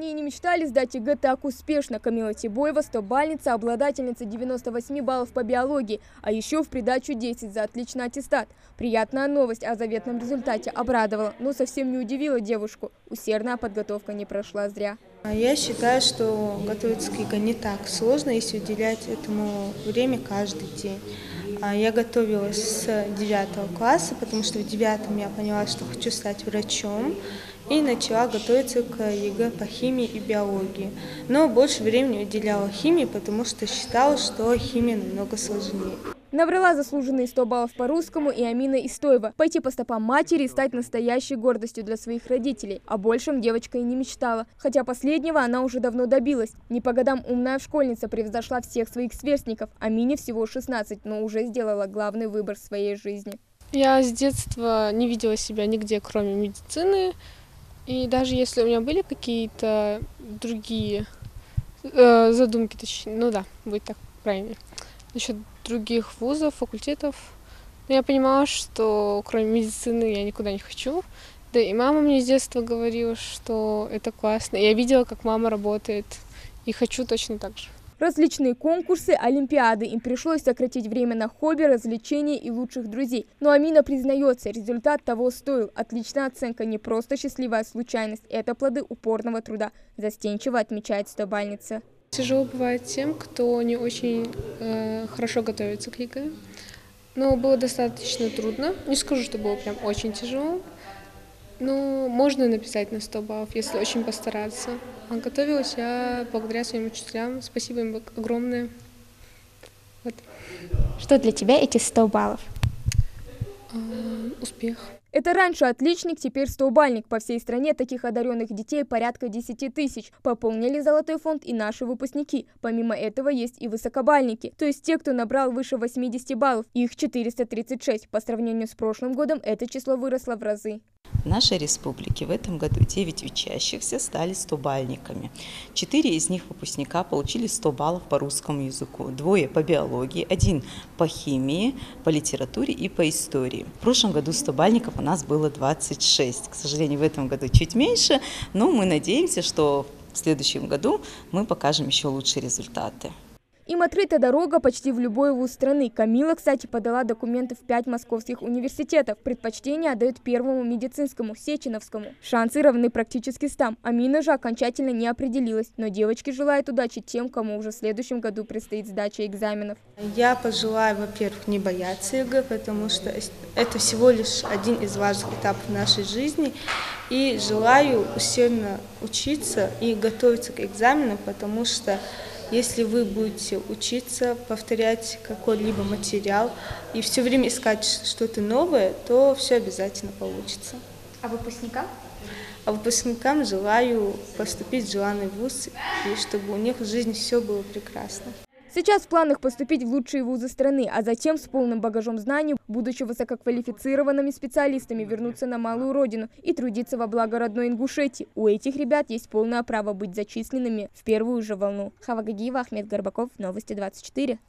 они и не мечтали сдать ЕГЭ так успешно. Камила Тибоева, стобальница, обладательница 98 баллов по биологии, а еще в придачу 10 за отличный аттестат. Приятная новость о заветном результате обрадовала, но совсем не удивила девушку. Усердная подготовка не прошла зря. Я считаю, что готовиться к ЕГЭ не так сложно, если уделять этому время каждый день. Я готовилась с 9 класса, потому что в 9 я поняла, что хочу стать врачом, и начала готовиться к ЕГЭ по химии и биологии. Но больше времени уделяла химии, потому что считала, что химия намного сложнее. Набрала заслуженные 100 баллов по русскому и Амина Истоева. Пойти по стопам матери и стать настоящей гордостью для своих родителей. О большем девочка и не мечтала. Хотя последнего она уже давно добилась. Не по годам умная школьница превзошла всех своих сверстников. Амине всего 16, но уже сделала главный выбор в своей жизни. Я с детства не видела себя нигде, кроме медицины. И даже если у меня были какие-то другие задумки, точнее, ну да, будет так правильно, насчет других вузов, факультетов, но я понимала, что кроме медицины я никуда не хочу. Да и мама мне с детства говорила, что это классно. Я видела, как мама работает, и хочу точно так же. Различные конкурсы, олимпиады. Им пришлось сократить время на хобби, развлечения и лучших друзей. Но Амина признается, результат того стоил. Отличная оценка, не просто счастливая случайность. Это плоды упорного труда. Застенчиво отмечает стобальница. Тяжело бывает тем, кто не очень хорошо готовится к ЕГЭ. Но было достаточно трудно. Не скажу, что было прям очень тяжело. Но можно написать на 100 баллов, если очень постараться. А готовилась я благодаря своим учителям. Спасибо им огромное. Вот. Что для тебя эти 100 баллов? Успех. Это раньше отличник, теперь стобальник. По всей стране таких одаренных детей порядка 10 тысяч. Пополнили золотой фонд и наши выпускники. Помимо этого есть и высокобальники, то есть те, кто набрал выше 80 баллов. Их 436. По сравнению с прошлым годом это число выросло в разы. В нашей республике в этом году 9 учащихся стали стобальниками. 4 из них выпускника получили 100 баллов по русскому языку, 2 по биологии, 1 по химии, по литературе и по истории. В прошлом году стобальников у нас было 26. К сожалению, в этом году чуть меньше, но мы надеемся, что в следующем году мы покажем еще лучшие результаты. Им открыта дорога почти в любой вуз страны. Камила, кстати, подала документы в 5 московских университетов. Предпочтение отдает первому медицинскому, Сеченовскому. Шансы равны практически 100. Амина же окончательно не определилась. Но девочки желают удачи тем, кому уже в следующем году предстоит сдача экзаменов. Я пожелаю, во-первых, не бояться ЕГЭ, потому что это всего лишь один из важных этапов нашей жизни. И желаю усердно учиться и готовиться к экзаменам, потому что если вы будете учиться, повторять какой-либо материал и все время искать что-то новое, то все обязательно получится. А выпускникам? А выпускникам желаю поступить в желанный вуз, и чтобы у них в жизни все было прекрасно. Сейчас в планах поступить в лучшие вузы страны, а затем с полным багажом знаний, будучи высококвалифицированными специалистами, вернуться на малую родину и трудиться во благо родной Ингушетии. У этих ребят есть полное право быть зачисленными в первую же волну. Хава Гагиева, Ахмед Горбаков, Новости 24.